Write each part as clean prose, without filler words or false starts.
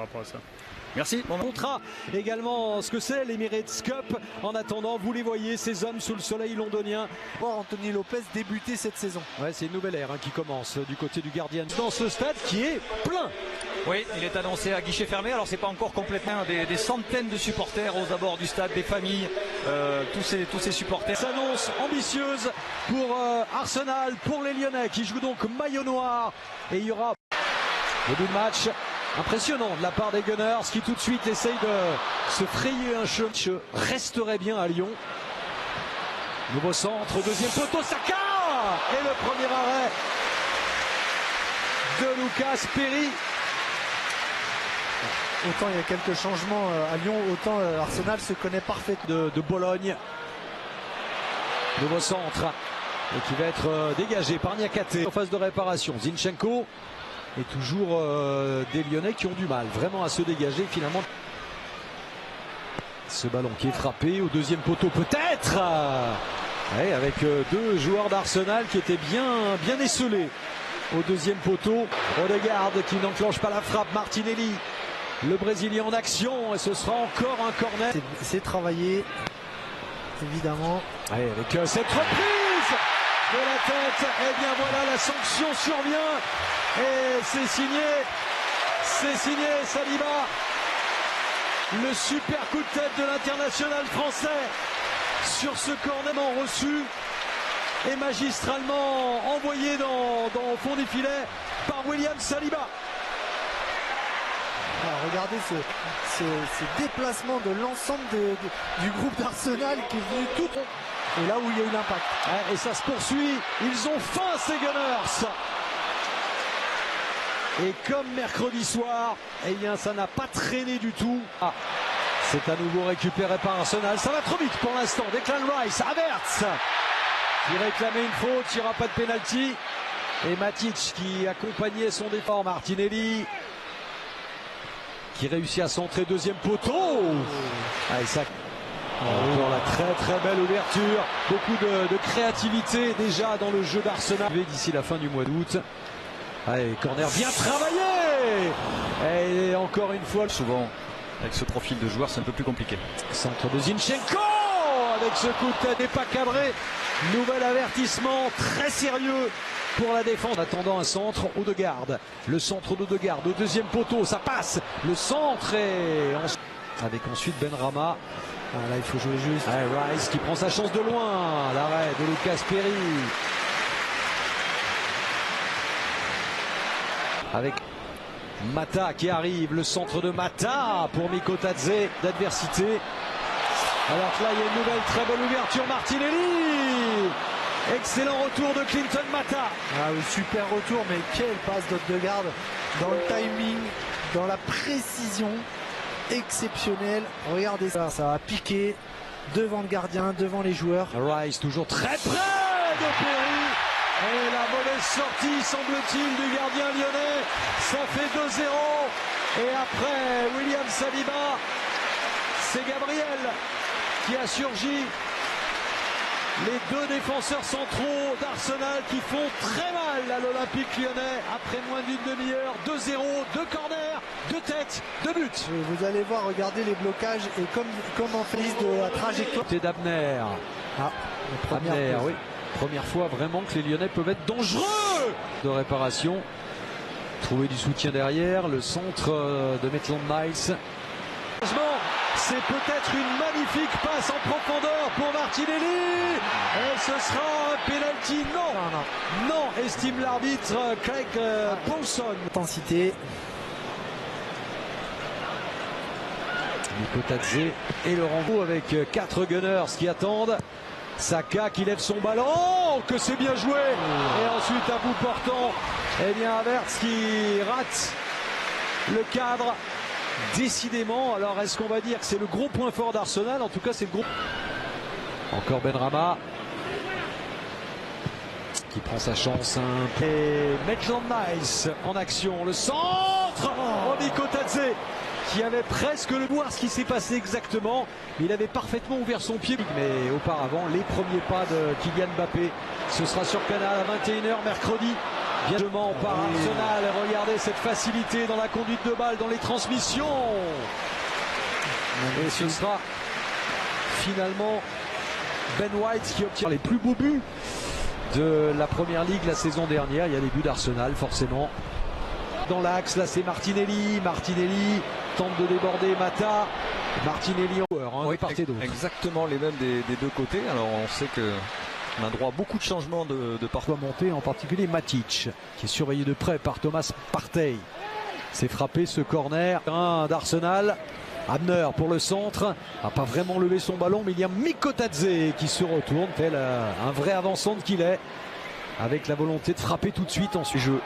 par rapport à ça. Merci. On montrera également ce que c'est l'Emirates Cup. En attendant, vous les voyez, ces hommes sous le soleil londonien. Voir Anthony Lopez débuter cette saison. Ouais, c'est une nouvelle ère qui commence du côté du gardien dans ce stade qui est plein. Oui, il est annoncé à guichet fermé. Alors c'est pas encore complètement des centaines de supporters aux abords du stade, des familles, tous ces supporters. S'annonce ambitieuse pour Arsenal, pour les Lyonnais qui jouent donc maillot noir. Et il y aura début de match impressionnant de la part des Gunners qui tout de suite essayent de se frayer un chemin. Resterait bien à Lyon. Nouveau centre, deuxième poteau, Saka. Et le premier arrêt de Lucas Perry. Autant il y a quelques changements à Lyon, autant Arsenal se connaît parfaitement. De Bologne. Nouveau centre. Et qui va être dégagé par Niakate. En phase de réparation, Zinchenko. Et toujours des Lyonnais qui ont du mal vraiment à se dégager finalement. Ce ballon qui est frappé au deuxième poteau peut-être. Ouais, avec deux joueurs d'Arsenal qui étaient bien esselés au deuxième poteau. Odegaard qui n'enclenche pas la frappe. Martinelli, le Brésilien en action, et ce sera encore un corner. C'est travaillé évidemment. Ouais, avec cette reprise de la tête, et bien voilà, la sanction survient. Et c'est signé Saliba. Le super coup de tête de l'international français sur ce corner reçu et magistralement envoyé dans au fond des filets par William Saliba. Alors, regardez ce déplacement de l'ensemble du groupe d'Arsenal qui est venu tout. Et là où il y a eu l'impact. Et ça se poursuit. Ils ont faim ces Gunners. Et comme mercredi soir, eh bien ça n'a pas traîné du tout. C'est à nouveau récupéré par Arsenal. Ça va trop vite pour l'instant. Declan Rice, Havertz qui réclamait une faute. Il n'y aura pas de pénalty. Et Matic qui accompagnait son défenseur. Martinelli qui réussit à centrer deuxième poteau. Et ça... Encore la très belle ouverture. Beaucoup de créativité déjà dans le jeu d'Arsenal. D'ici la fin du mois d'août. Allez, corner bien travaillé. Et encore une fois, Souvent, avec ce profil de joueur, c'est un peu plus compliqué. Centre de Zinchenko avec ce coup de tête n'est pas cadré. Nouvel avertissement très sérieux pour la défense. En attendant un centre, Odegaard. Le centre d'Odegaard au deuxième poteau, ça passe. Le centre et avec ensuite Benrahma. Là il faut jouer juste. Rice qui prend sa chance de loin. L'arrêt de Lucas Perry. Avec Mata qui arrive, le centre de Mata pour Mikotadze d'adversité. Alors que là il y a une nouvelle très belle ouverture, Martinelli. Excellent retour de Clinton Mata. Oui, super retour, mais quelle passe d'Odegaard dans le timing, dans la précision exceptionnelle. Regardez ça, ça a piqué devant le gardien, devant les joueurs. Rice toujours très près de Perry. Et la mauvaise sortie, semble-t-il, du gardien lyonnais. Ça fait 2-0. Et après William Saliba, c'est Gabriel qui a surgi. Les deux défenseurs centraux d'Arsenal qui font très mal à l'Olympique lyonnais après moins d'une demi-heure. 2-0, 2 corners, 2 têtes, 2 buts. Vous allez voir, regardez les blocages et comme en fait de la trajectoire. C'est d'Abner. Abner, oui. Première fois vraiment que les Lyonnais peuvent être dangereux. De réparation. Trouver du soutien derrière. Le centre de Maitland-Niles. C'est peut-être une magnifique passe en profondeur pour Martinelli. Et ce sera un penalty. Non, estime l'arbitre Craig Paulson. Intensité. Mikotadze et le renvoi avec 4 Gunners qui attendent. Saka qui lève son ballon. Oh, que c'est bien joué. Et ensuite à bout portant, eh bien Havertz qui rate le cadre. Décidément, alors est-ce qu'on va dire que c'est le gros point fort d'Arsenal? En tout cas c'est le gros. Encore Benrahma qui prend sa chance. Et Maitland-Niles en action. Le centre. Mikotadze qui avait presque le voir ce qui s'est passé exactement. Il avait parfaitement ouvert son pied. Mais auparavant, les premiers pas de Kylian Mbappé. Ce sera sur Canal à 21 h mercredi. Bien jouement par Arsenal. Et regardez cette facilité dans la conduite de balle, dans les transmissions. Et ce sera finalement Ben White qui obtient les plus beaux buts de la première ligue la saison dernière. Il y a des buts d'Arsenal forcément. Dans l'axe, là c'est Martinelli. Martinelli tente de déborder Mata. Martinelli oui, part et d'autre. Exactement les mêmes des deux côtés. Alors on sait que on a droit à beaucoup de changements de parfois monter, en particulier Matic qui est surveillé de près par Thomas Partey. C'est frappé ce corner d'Arsenal. Abner pour le centre, n'a pas vraiment levé son ballon, mais il y a Mikotadze qui se retourne, tel un vrai avant-centre qu'il est, avec la volonté de frapper tout de suite en jeu.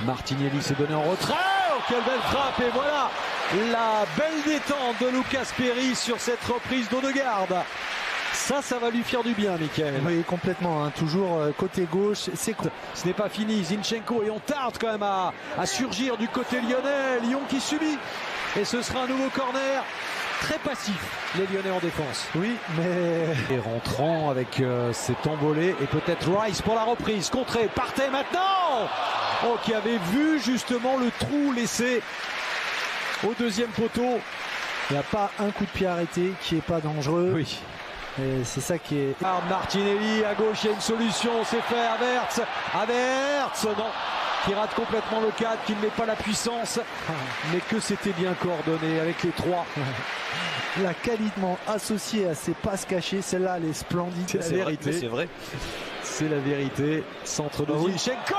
Martinelli s'est donné en retrait. Oh, quelle belle frappe! Et voilà la belle détente de Lucas Perry sur cette reprise d'Odegaard. Ça va lui faire du bien, Mickaël. Oui, complètement. Hein. Toujours côté gauche. Ce n'est pas fini. Zinchenko et on tarde quand même à surgir du côté lyonnais. Lyon qui subit. Et ce sera un nouveau corner. Très passif, les Lyonnais en défense. Oui, mais... Et rentrant avec cet envolé. Et peut-être Rice pour la reprise. Contré. Partez maintenant. Oh, qui avait vu justement le trou laissé au deuxième poteau. Il n'y a pas un coup de pied arrêté qui n'est pas dangereux. Oui. Et c'est ça qui est... Martinelli à gauche, il y a une solution, c'est fait. Havertz, non, qui rate complètement le cadre, qui ne met pas la puissance, mais que c'était bien coordonné avec les trois. La qualité associée à ces passes cachées, celle-là, elle est splendide. C'est la vérité. C'est vrai. C'est la vérité. Centre de Zinchenko.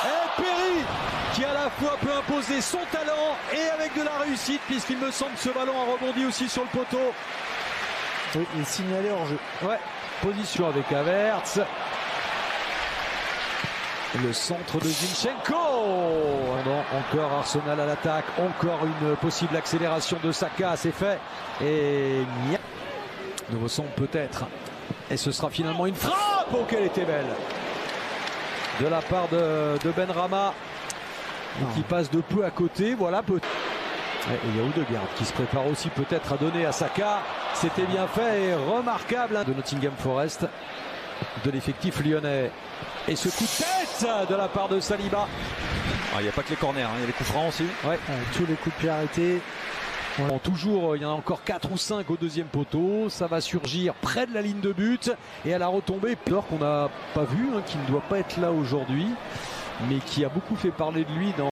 Et Perry qui à la fois peut imposer son talent et avec de la réussite, puisqu'il me semble que ce ballon a rebondi aussi sur le poteau. Oui, il est signalé hors jeu. Ouais, position avec Havertz. Le centre de Zinchenko. Oh non, encore Arsenal à l'attaque. Encore une possible accélération de Saka. C'est fait. Et nouveau son peut-être. Et ce sera finalement une frappe. Oh, qu'elle était belle. De la part de Benrahma. Qui passe de peu à côté. Voilà, peut. Et il y a Odegaard qui se prépare aussi peut-être à donner à Saka. C'était bien fait et remarquable de Nottingham Forest, de l'effectif lyonnais. Et ce coup de tête de la part de Saliba. Il n'y a pas que les corners, il y a les coups francs aussi. Ouais, tous les coups de pied arrêtés. Bon, toujours, il y en a encore 4 ou 5 au deuxième poteau. Ça va surgir près de la ligne de but. Et à la retombée, Pedor qu'on n'a pas vu, qui ne doit pas être là aujourd'hui, mais qui a beaucoup fait parler de lui dans